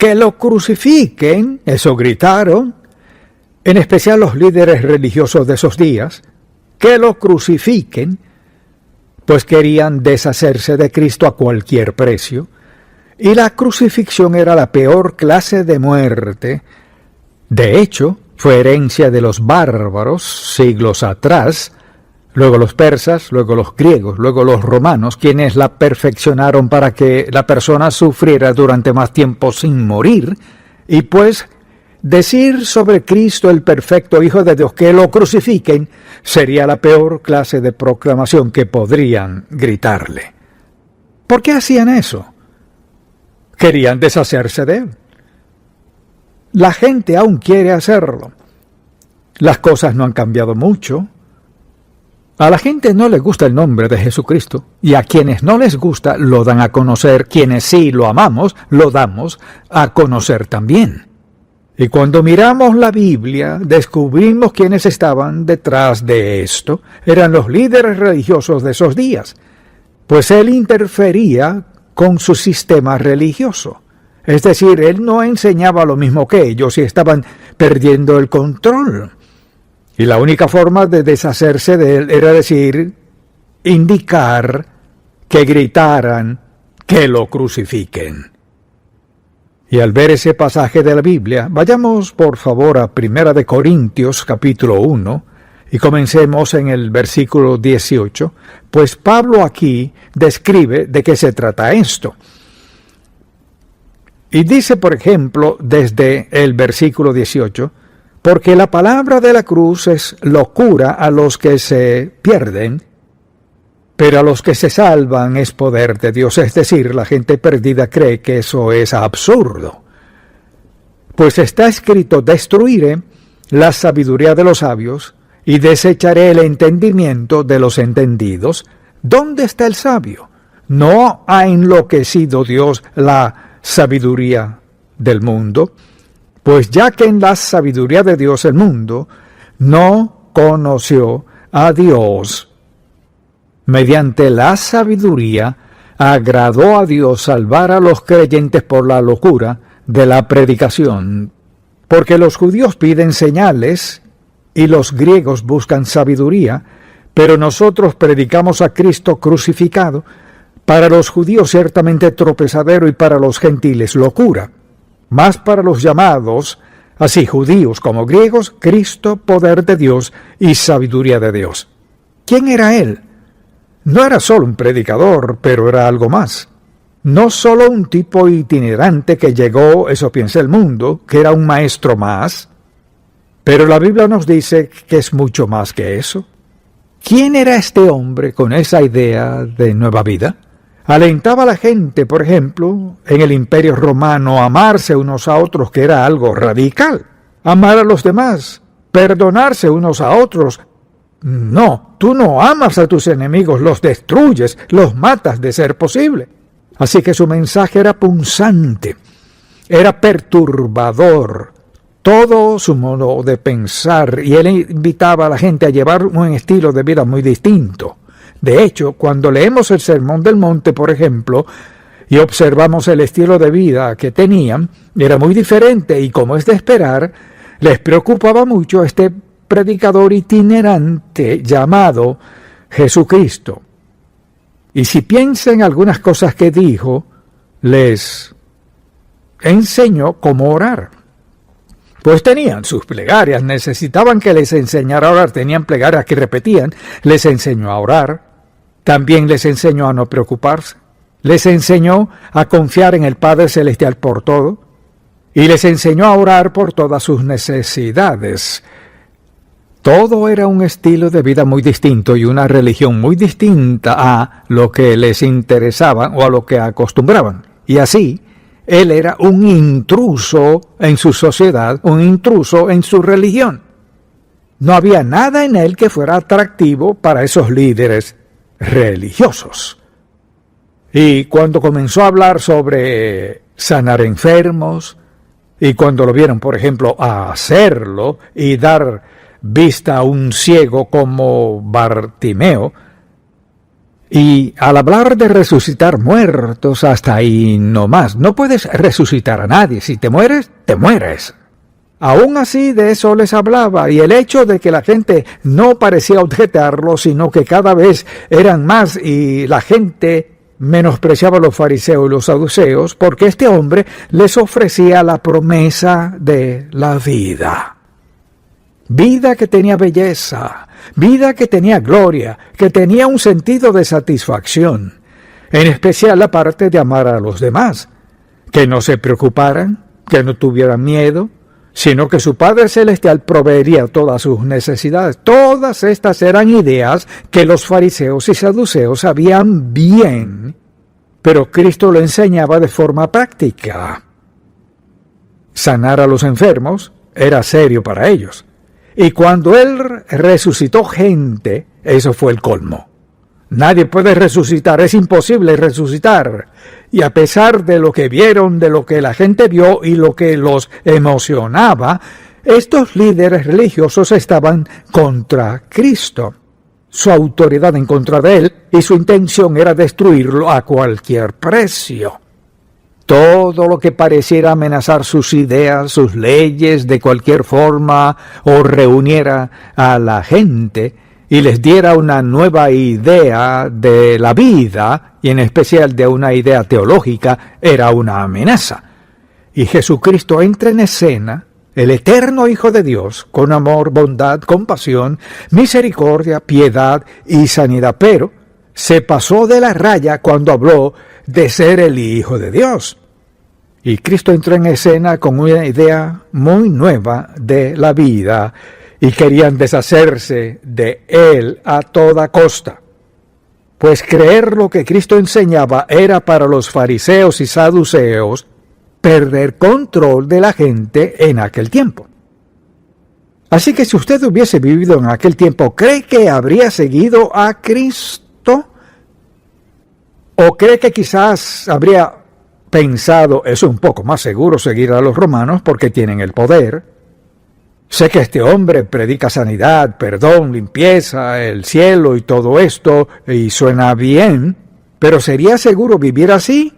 que lo crucifiquen, eso gritaron, en especial los líderes religiosos de esos días, que lo crucifiquen, pues querían deshacerse de Cristo a cualquier precio, y la crucifixión era la peor clase de muerte. De hecho, fue herencia de los bárbaros siglos atrás, luego los persas, luego los griegos, luego los romanos, quienes la perfeccionaron para que la persona sufriera durante más tiempo sin morir, y pues decir sobre Cristo, el perfecto Hijo de Dios, que lo crucifiquen, sería la peor clase de proclamación que podrían gritarle. ¿Por qué hacían eso? Querían deshacerse de él. La gente aún quiere hacerlo. Las cosas no han cambiado mucho. A la gente no le gusta el nombre de Jesucristo, y a quienes no les gusta lo dan a conocer. Quienes sí lo amamos, lo damos a conocer también. Y cuando miramos la Biblia, descubrimos quiénes estaban detrás de esto. Eran los líderes religiosos de esos días, pues él interfería con su sistema religioso. Es decir, él no enseñaba lo mismo que ellos y estaban perdiendo el control. Y la única forma de deshacerse de él era decir, indicar, que gritaran, que lo crucifiquen. Y al ver ese pasaje de la Biblia, vayamos por favor a 1 de Corintios capítulo 1, y comencemos en el versículo 18, pues Pablo aquí describe de qué se trata esto. Y dice, por ejemplo, desde el versículo 18, porque la palabra de la cruz es locura a los que se pierden, pero a los que se salvan es poder de Dios. Es decir, la gente perdida cree que eso es absurdo. Pues está escrito, destruiré la sabiduría de los sabios y desecharé el entendimiento de los entendidos. ¿Dónde está el sabio? ¿No ha enloquecido Dios la sabiduría del mundo? Pues ya que en la sabiduría de Dios el mundo no conoció a Dios, mediante la sabiduría agradó a Dios salvar a los creyentes por la locura de la predicación, porque los judíos piden señales y los griegos buscan sabiduría, pero nosotros predicamos a Cristo crucificado, para los judíos ciertamente tropezadero y para los gentiles locura, mas para los llamados, así judíos como griegos, Cristo poder de Dios y sabiduría de Dios. ¿Quién era él? No era solo un predicador, pero era algo más. No solo un tipo itinerante que llegó, eso piensa el mundo, que era un maestro más, pero la Biblia nos dice que es mucho más que eso. ¿Quién era este hombre con esa idea de nueva vida? Alentaba a la gente, por ejemplo, en el Imperio Romano a amarse unos a otros, que era algo radical. Amar a los demás, perdonarse unos a otros. No, tú no amas a tus enemigos, los destruyes, los matas de ser posible. Así que su mensaje era punzante, era perturbador, todo su modo de pensar, y él invitaba a la gente a llevar un estilo de vida muy distinto. De hecho, cuando leemos el Sermón del Monte, por ejemplo, y observamos el estilo de vida que tenían, era muy diferente, y como es de esperar, les preocupaba mucho este predicador itinerante llamado Jesucristo. Y si piensan algunas cosas que dijo, les enseñó cómo orar. Pues tenían sus plegarias, necesitaban que les enseñara a orar, tenían plegarias que repetían, les enseñó a orar, también les enseñó a no preocuparse, les enseñó a confiar en el Padre Celestial por todo, y les enseñó a orar por todas sus necesidades. Todo era un estilo de vida muy distinto y una religión muy distinta a lo que les interesaba o a lo que acostumbraban. Y así, él era un intruso en su sociedad, un intruso en su religión. No había nada en él que fuera atractivo para esos líderes religiosos. Y cuando comenzó a hablar sobre sanar enfermos, y cuando lo vieron, por ejemplo, a hacerlo y dar vista a un ciego como Bartimeo, Y al hablar de resucitar muertos, hasta ahí no más. No puedes resucitar a nadie. Si te mueres, te mueres. Aún así de eso les hablaba, y el hecho de que la gente no parecía objetarlo, sino que cada vez eran más y la gente menospreciaba a los fariseos y los saduceos, porque este hombre les ofrecía la promesa de la vida. Vida que tenía belleza, vida que tenía gloria, que tenía un sentido de satisfacción, en especial la parte de amar a los demás, que no se preocuparan, que no tuvieran miedo, sino que su Padre Celestial proveería todas sus necesidades. Todas estas eran ideas que los fariseos y saduceos sabían bien, pero Cristo lo enseñaba de forma práctica. Sanar a los enfermos era serio para ellos. Y cuando Él resucitó gente, eso fue el colmo. Nadie puede resucitar, es imposible resucitar. Y a pesar de lo que vieron, de lo que la gente vio y lo que los emocionaba, estos líderes religiosos estaban contra Cristo. Su autoridad en contra de Él y su intención era destruirlo a cualquier precio. Todo lo que pareciera amenazar sus ideas, sus leyes de cualquier forma, o reuniera a la gente y les diera una nueva idea de la vida, y en especial de una idea teológica, era una amenaza. Y Jesucristo entra en escena, el eterno Hijo de Dios, con amor, bondad, compasión, misericordia, piedad y sanidad, pero se pasó de la raya cuando habló de ser el Hijo de Dios. Y Cristo entró en escena con una idea muy nueva de la vida y querían deshacerse de Él a toda costa. Pues creer lo que Cristo enseñaba era para los fariseos y saduceos perder control de la gente en aquel tiempo. Así que si usted hubiese vivido en aquel tiempo, ¿cree que habría seguido a Cristo? ¿O cree que quizás habría pensado, es un poco más seguro seguir a los romanos porque tienen el poder? Sé que este hombre predica sanidad, perdón, limpieza, el cielo y todo esto, y suena bien, pero ¿sería seguro vivir así?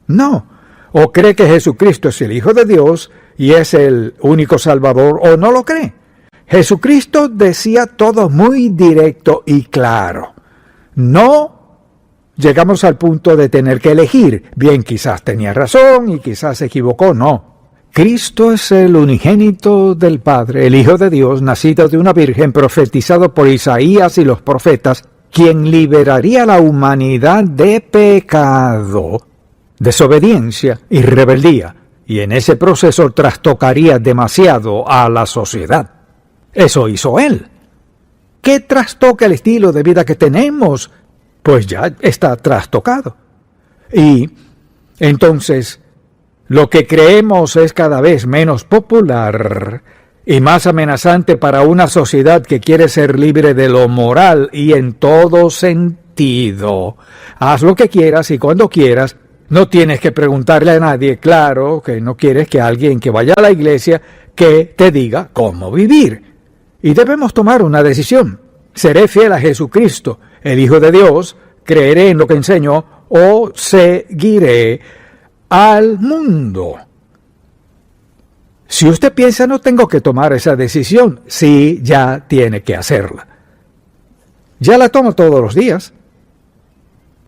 No. ¿O cree que Jesucristo es el Hijo de Dios y es el único Salvador, o no lo cree? Jesucristo decía todo muy directo y claro. No llegamos al punto de tener que elegir. Bien, quizás tenía razón y quizás se equivocó. No. Cristo es el unigénito del Padre, el Hijo de Dios, nacido de una virgen, profetizado por Isaías y los profetas, quien liberaría a la humanidad de pecado, desobediencia y rebeldía, y en ese proceso trastocaría demasiado a la sociedad. Eso hizo Él. ¿Qué trastoca el estilo de vida que tenemos? Pues ya está trastocado. Y entonces lo que creemos es cada vez menos popular y más amenazante para una sociedad que quiere ser libre de lo moral y en todo sentido. Haz lo que quieras y cuando quieras. No tienes que preguntarle a nadie. Claro que no quieres que alguien que vaya a la iglesia que te diga cómo vivir. Y debemos tomar una decisión. ¿Seré fiel a Jesucristo, el Hijo de Dios? ¿Creeré en lo que enseñó o seguiré al mundo? Si usted piensa, no tengo que tomar esa decisión, sí, ya tiene que hacerla. Ya la tomo todos los días.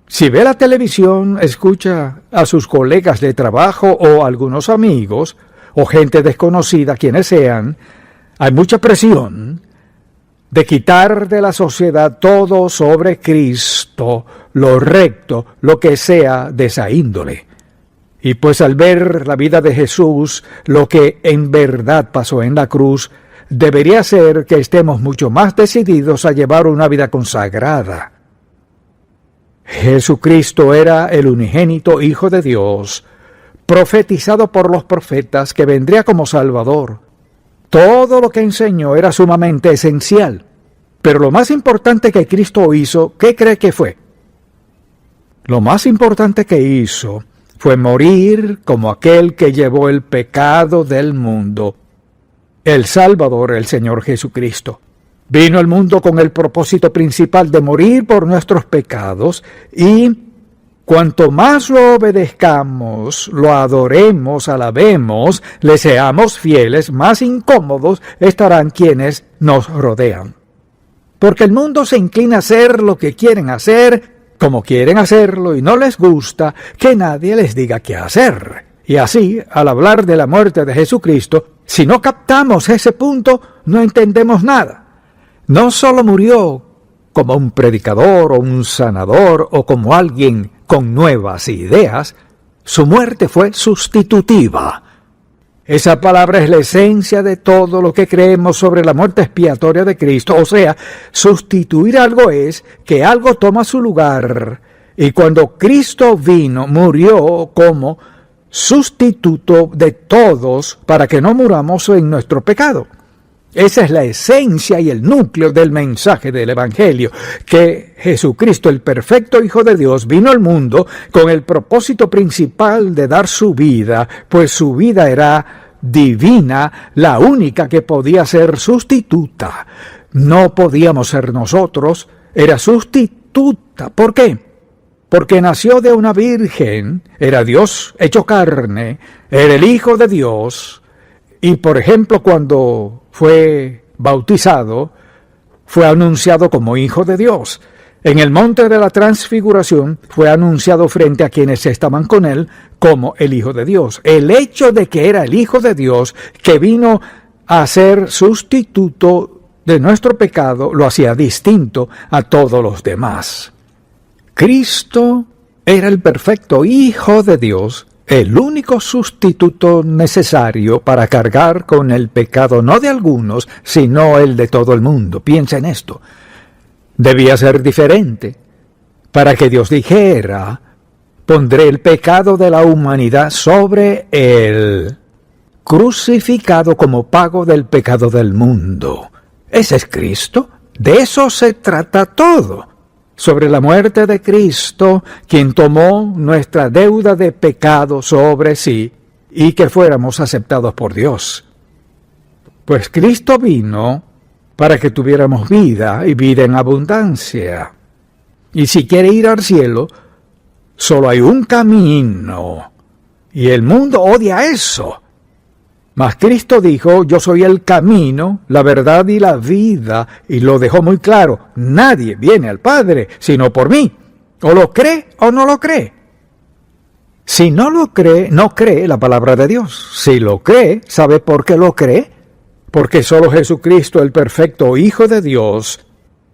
Si ve la televisión, escucha a sus colegas de trabajo o algunos amigos, o gente desconocida, quienes sean, hay mucha presión de quitar de la sociedad todo sobre Cristo, lo recto, lo que sea de esa índole. Y pues al ver la vida de Jesús, lo que en verdad pasó en la cruz, debería ser que estemos mucho más decididos a llevar una vida consagrada. Jesucristo era el unigénito Hijo de Dios, profetizado por los profetas que vendría como Salvador. Todo lo que enseñó era sumamente esencial, pero lo más importante que Cristo hizo, ¿qué cree que fue? Lo más importante que hizo fue morir como aquel que llevó el pecado del mundo, el Salvador, el Señor Jesucristo. Vino al mundo con el propósito principal de morir por nuestros pecados y cuanto más lo obedezcamos, lo adoremos, alabemos, le seamos fieles, más incómodos estarán quienes nos rodean. Porque el mundo se inclina a hacer lo que quieren hacer, como quieren hacerlo, y no les gusta que nadie les diga qué hacer. Y así, al hablar de la muerte de Jesucristo, si no captamos ese punto, no entendemos nada. No solo murió como un predicador o un sanador o como alguien con nuevas ideas, su muerte fue sustitutiva. Esa palabra es la esencia de todo lo que creemos sobre la muerte expiatoria de Cristo. O sea, sustituir algo es que algo toma su lugar. Y cuando Cristo vino, murió como sustituto de todos para que no muramos en nuestro pecado. Esa es la esencia y el núcleo del mensaje del Evangelio, que Jesucristo, el perfecto Hijo de Dios, vino al mundo con el propósito principal de dar su vida, pues su vida era divina, la única que podía ser sustituta. No podíamos ser nosotros, era sustituta. ¿Por qué? Porque nació de una virgen, era Dios hecho carne, era el Hijo de Dios, y por ejemplo cuando fue bautizado, fue anunciado como Hijo de Dios. En el monte de la transfiguración fue anunciado frente a quienes estaban con él como el Hijo de Dios. El hecho de que era el Hijo de Dios que vino a ser sustituto de nuestro pecado lo hacía distinto a todos los demás. Cristo era el perfecto Hijo de Dios, el único sustituto necesario para cargar con el pecado no de algunos, sino el de todo el mundo. Piensa en esto. Debía ser diferente para que Dios dijera: pondré el pecado de la humanidad sobre él, crucificado como pago del pecado del mundo. Ese es Cristo. De eso se trata todo. Sobre la muerte de Cristo, quien tomó nuestra deuda de pecado sobre sí y que fuéramos aceptados por Dios. Pues Cristo vino para que tuviéramos vida y vida en abundancia. Y si quiere ir al cielo, solo hay un camino. Y el mundo odia eso. Mas Cristo dijo: yo soy el camino, la verdad y la vida, y lo dejó muy claro: nadie viene al Padre sino por mí. O lo cree o no lo cree. Si no lo cree, no cree la palabra de Dios. Si lo cree, ¿sabe por qué lo cree? Porque solo Jesucristo, el perfecto Hijo de Dios,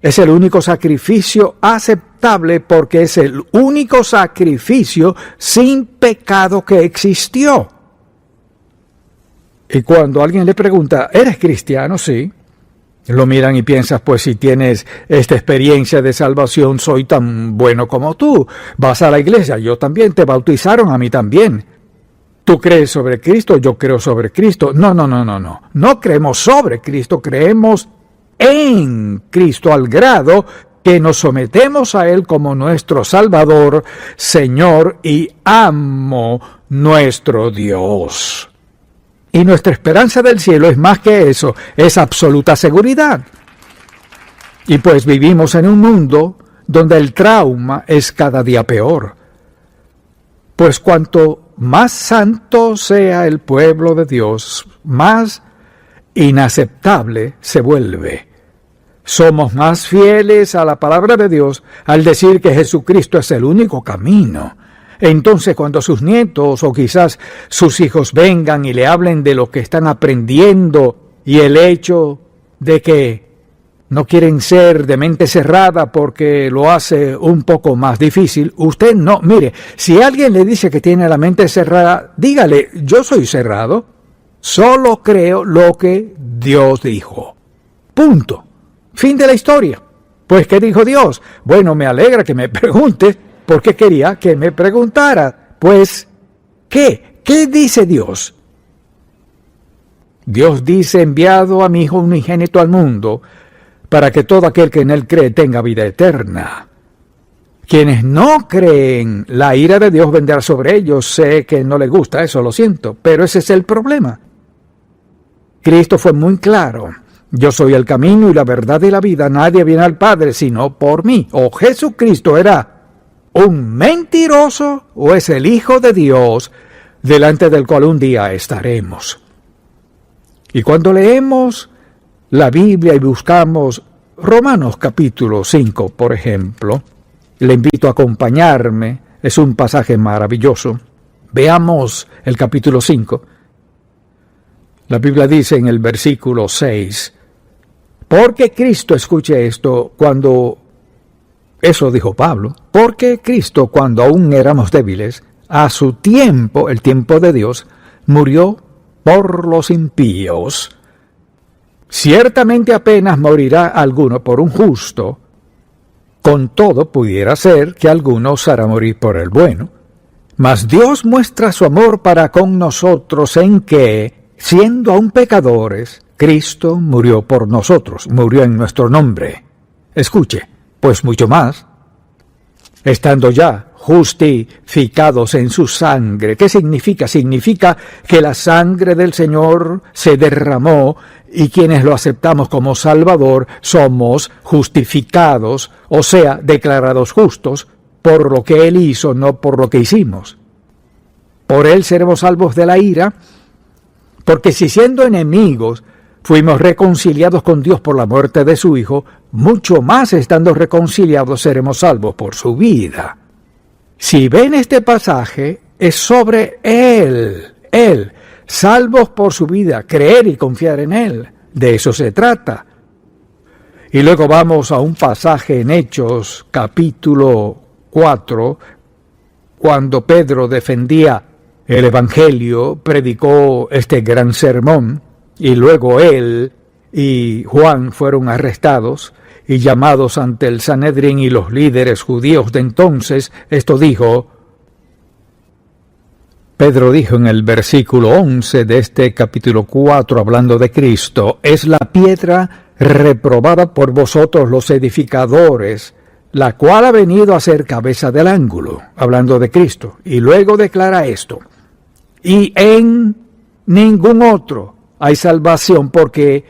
es el único sacrificio aceptable, porque es el único sacrificio sin pecado que existió. Y cuando alguien le pregunta: ¿eres cristiano? Sí. Lo miran y piensas: pues si tienes esta experiencia de salvación, soy tan bueno como tú. Vas a la iglesia, yo también, te bautizaron, a mí también. Tú crees sobre Cristo, yo creo sobre Cristo. No. No creemos sobre Cristo, creemos en Cristo, al grado que nos sometemos a Él como nuestro Salvador, Señor y amo, nuestro Dios. Y nuestra esperanza del cielo es más que eso, es absoluta seguridad. Y pues vivimos en un mundo donde el trauma es cada día peor. Pues cuanto más santo sea el pueblo de Dios, más inaceptable se vuelve. Somos más fieles a la palabra de Dios al decir que Jesucristo es el único camino. Entonces, cuando sus nietos o quizás sus hijos vengan y le hablen de lo que están aprendiendo y el hecho de que no quieren ser de mente cerrada porque lo hace un poco más difícil, usted no, mire, si alguien le dice que tiene la mente cerrada, dígale: yo soy cerrado, solo creo lo que Dios dijo. Punto. Fin de la historia. Pues, ¿qué dijo Dios? Bueno, me alegra que me pregunte, porque quería que me preguntara. Pues, ¿qué? ¿Qué dice Dios? Dios dice: enviado a mi Hijo unigénito al mundo, para que todo aquel que en Él cree tenga vida eterna. Quienes no creen, la ira de Dios vendrá sobre ellos. Sé que no les gusta eso, lo siento, pero ese es el problema. Cristo fue muy claro. Yo soy el camino y la verdad y la vida. Nadie viene al Padre sino por mí. ¿O Jesucristo era un mentiroso o es el Hijo de Dios delante del cual un día estaremos? Y cuando leemos la Biblia y buscamos Romanos capítulo 5, por ejemplo, le invito a acompañarme, es un pasaje maravilloso. Veamos el capítulo 5. La Biblia dice en el versículo 6, porque Cristo, escuche esto, eso dijo Pablo, porque Cristo, cuando aún éramos débiles, a su tiempo, el tiempo de Dios, murió por los impíos. Ciertamente apenas morirá alguno por un justo, con todo pudiera ser que alguno osara morir por el bueno. Mas Dios muestra su amor para con nosotros en que, siendo aún pecadores, Cristo murió por nosotros, murió en nuestro nombre. Escuche, pues mucho más, estando ya justificados en su sangre. ¿Qué significa? Significa que la sangre del Señor se derramó y quienes lo aceptamos como Salvador somos justificados, o sea, declarados justos por lo que Él hizo, no por lo que hicimos. Por Él seremos salvos de la ira, porque si siendo enemigos fuimos reconciliados con Dios por la muerte de su Hijo, mucho más estando reconciliados seremos salvos por su vida. Si ven este pasaje, es sobre Él, salvos por su vida, creer y confiar en Él. De eso se trata. Y luego vamos a un pasaje en Hechos, capítulo 4, cuando Pedro defendía el Evangelio, predicó este gran sermón, y luego él y Juan fueron arrestados y llamados ante el Sanedrín y los líderes judíos de entonces. Esto dijo, Pedro dijo en el versículo 11 de este capítulo 4, hablando de Cristo, es la piedra reprobada por vosotros los edificadores, la cual ha venido a ser cabeza del ángulo, hablando de Cristo. Y luego declara esto, y en ningún otro hay salvación, porque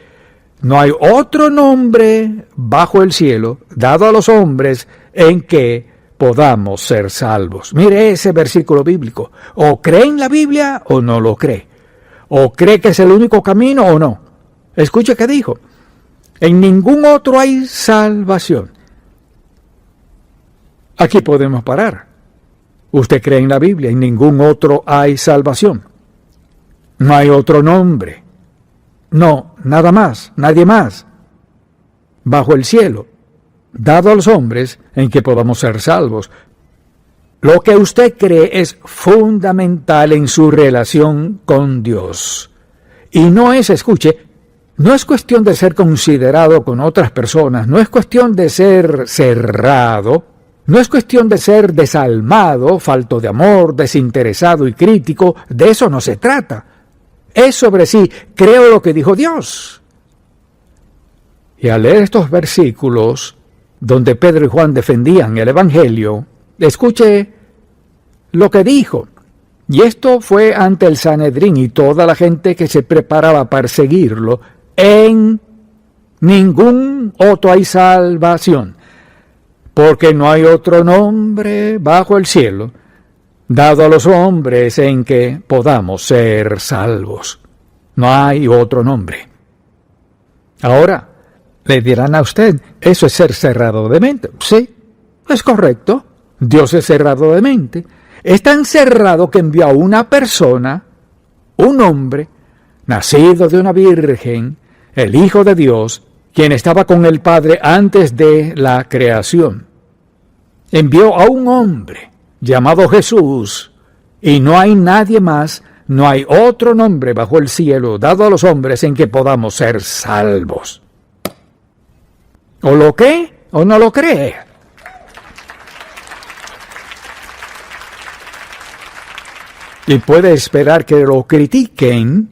no hay otro nombre bajo el cielo dado a los hombres en que podamos ser salvos. Mire ese versículo bíblico. O cree en la Biblia o no lo cree. O cree que es el único camino o no. Escuche qué dijo. En ningún otro hay salvación. Aquí podemos parar. Usted cree en la Biblia, en ningún otro hay salvación. No hay otro nombre. No, nada más, nadie más, bajo el cielo, dado a los hombres en que podamos ser salvos. Lo que usted cree es fundamental en su relación con Dios. Y no es, escuche, no es cuestión de ser considerado con otras personas, no es cuestión de ser cerrado, no es cuestión de ser desalmado, falto de amor, desinteresado y crítico, de eso no se trata. Es sobre sí, creo lo que dijo Dios. Y al leer estos versículos, donde Pedro y Juan defendían el Evangelio, escuche lo que dijo. Y esto fue ante el Sanedrín y toda la gente que se preparaba para seguirlo. En ningún otro hay salvación, porque no hay otro nombre bajo el cielo dado a los hombres en que podamos ser salvos. No hay otro nombre. Ahora, le dirán a usted, ¿eso es ser cerrado de mente? Sí, es correcto. Dios es cerrado de mente. Es tan cerrado que envió a una persona, un hombre, nacido de una virgen, el Hijo de Dios, quien estaba con el Padre antes de la creación. Envió a un hombre llamado Jesús, y no hay nadie más, no hay otro nombre bajo el cielo dado a los hombres en que podamos ser salvos. ¿O lo cree o no lo cree? Y puede esperar que lo critiquen,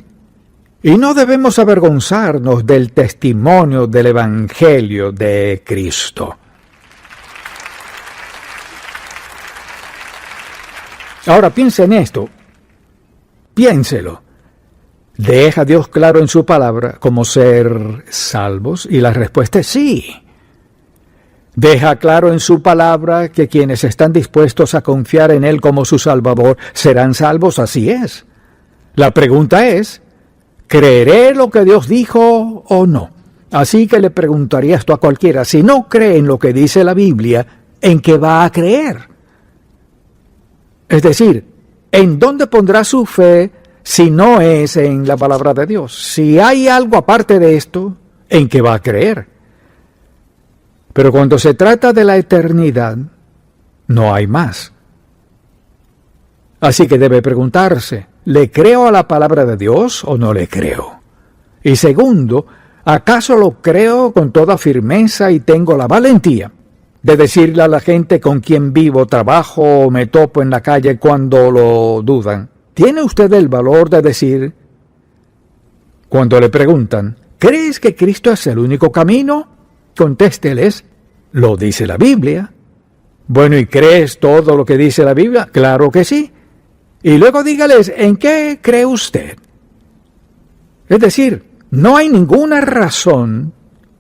y no debemos avergonzarnos del testimonio del Evangelio de Cristo. Ahora piense en esto, piénselo. ¿Deja Dios claro en su palabra cómo ser salvos? Y la respuesta es sí. Deja claro en su palabra que quienes están dispuestos a confiar en Él como su Salvador serán salvos, así es. La pregunta es, ¿creeré lo que Dios dijo o no? Así que le preguntaría esto a cualquiera, si no cree en lo que dice la Biblia, ¿en qué va a creer? Es decir, ¿en dónde pondrá su fe si no es en la palabra de Dios? Si hay algo aparte de esto, ¿en qué va a creer? Pero cuando se trata de la eternidad, no hay más. Así que debe preguntarse, ¿le creo a la palabra de Dios o no le creo? Y segundo, ¿acaso lo creo con toda firmeza y tengo la valentía de decirle a la gente con quien vivo, trabajo o me topo en la calle cuando lo dudan? ¿Tiene usted el valor de decir, cuando le preguntan, ¿crees que Cristo es el único camino? Contésteles, lo dice la Biblia. Bueno, ¿y crees todo lo que dice la Biblia? Claro que sí. Y luego dígales, ¿en qué cree usted? Es decir, no hay ninguna razón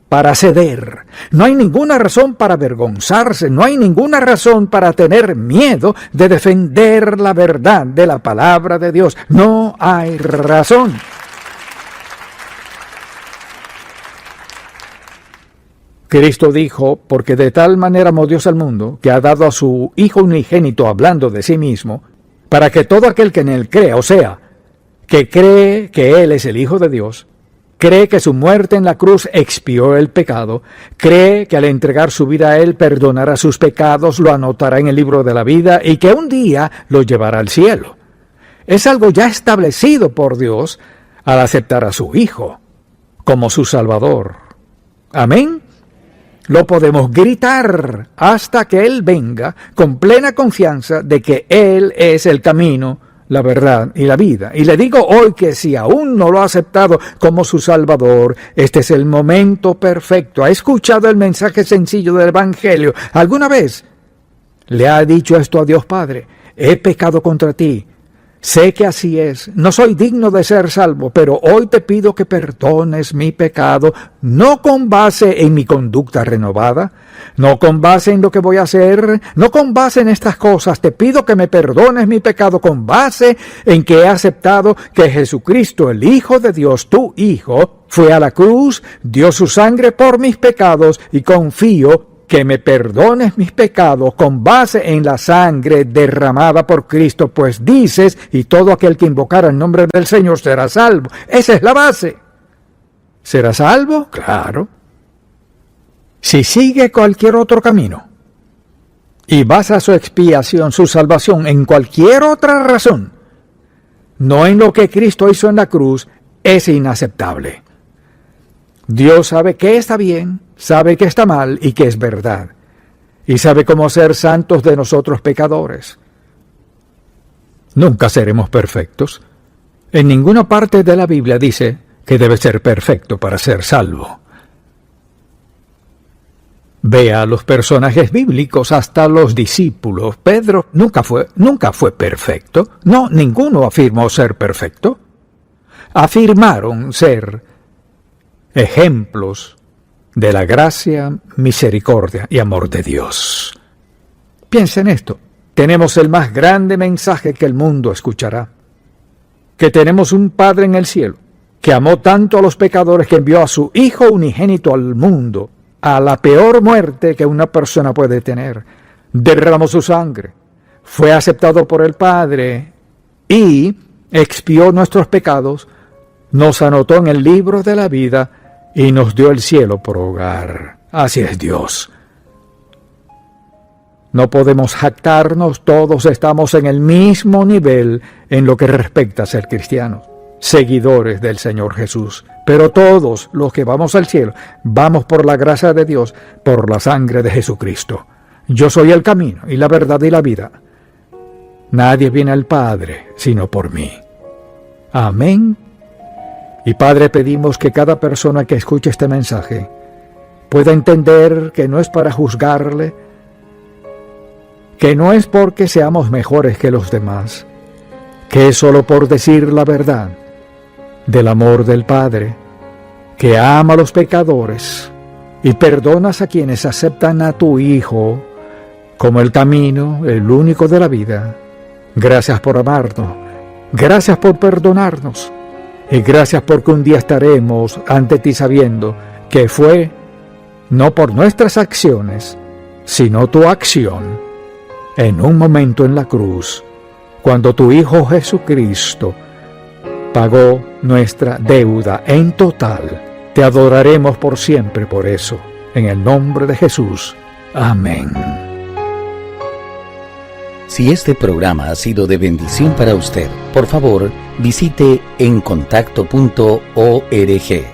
para ceder, no hay ninguna razón para avergonzarse, no hay ninguna razón para tener miedo de defender la verdad de la palabra de Dios. No hay razón. Cristo dijo, porque de tal manera amó Dios al mundo, que ha dado a su Hijo unigénito hablando de sí mismo, para que todo aquel que en Él crea, o sea, que cree que Él es el Hijo de Dios, cree que su muerte en la cruz expió el pecado, cree que al entregar su vida a Él perdonará sus pecados, lo anotará en el libro de la vida y que un día lo llevará al cielo. Es algo ya establecido por Dios al aceptar a su Hijo como su Salvador. Amén. Lo podemos gritar hasta que Él venga con plena confianza de que Él es el camino, la verdad y la vida. Y le digo hoy que si aún no lo ha aceptado como su Salvador, este es el momento perfecto. ¿Ha escuchado el mensaje sencillo del Evangelio? ¿Alguna vez le ha dicho esto a Dios Padre? He pecado contra ti. Sé que así es, no soy digno de ser salvo, pero hoy te pido que perdones mi pecado, no con base en mi conducta renovada, no con base en lo que voy a hacer, no con base en estas cosas, te pido que me perdones mi pecado con base en que he aceptado que Jesucristo, el Hijo de Dios, tu Hijo, fue a la cruz, dio su sangre por mis pecados y confío que me perdones mis pecados con base en la sangre derramada por Cristo, pues dices, y todo aquel que invocara el nombre del Señor será salvo. Esa es la base. ¿Será salvo? Claro. Si sigue cualquier otro camino y basa su expiación, su salvación en cualquier otra razón, no en lo que Cristo hizo en la cruz, es inaceptable. Dios sabe que está bien, sabe que está mal y que es verdad. Y sabe cómo ser santos de nosotros pecadores. Nunca seremos perfectos. En ninguna parte de la Biblia dice que debe ser perfecto para ser salvo. Vea a los personajes bíblicos, hasta los discípulos. Pedro nunca fue perfecto. No, ninguno afirmó ser perfecto. Afirmaron ser ejemplos de la gracia, misericordia y amor de Dios. Piensa en esto. Tenemos el más grande mensaje que el mundo escuchará. Que tenemos un Padre en el cielo, que amó tanto a los pecadores que envió a su Hijo unigénito al mundo, a la peor muerte que una persona puede tener. Derramó su sangre, fue aceptado por el Padre y expió nuestros pecados, nos anotó en el libro de la vida y nos dio el cielo por hogar. Así es Dios. No podemos jactarnos, todos estamos en el mismo nivel en lo que respecta a ser cristianos, seguidores del Señor Jesús. Pero todos los que vamos al cielo, vamos por la gracia de Dios, por la sangre de Jesucristo. Yo soy el camino y la verdad y la vida. Nadie viene al Padre sino por mí. Amén. Y Padre, pedimos que cada persona que escuche este mensaje pueda entender que no es para juzgarle, que no es porque seamos mejores que los demás, que es solo por decir la verdad, del amor del Padre, que ama a los pecadores y perdonas a quienes aceptan a tu Hijo como el camino, el único de la vida. Gracias por amarnos, gracias por perdonarnos y gracias porque un día estaremos ante ti sabiendo que fue no por nuestras acciones, sino tu acción en un momento en la cruz, cuando tu Hijo Jesucristo pagó nuestra deuda en total. Te adoraremos por siempre por eso. En el nombre de Jesús. Amén. Si este programa ha sido de bendición para usted, por favor, visite encontacto.org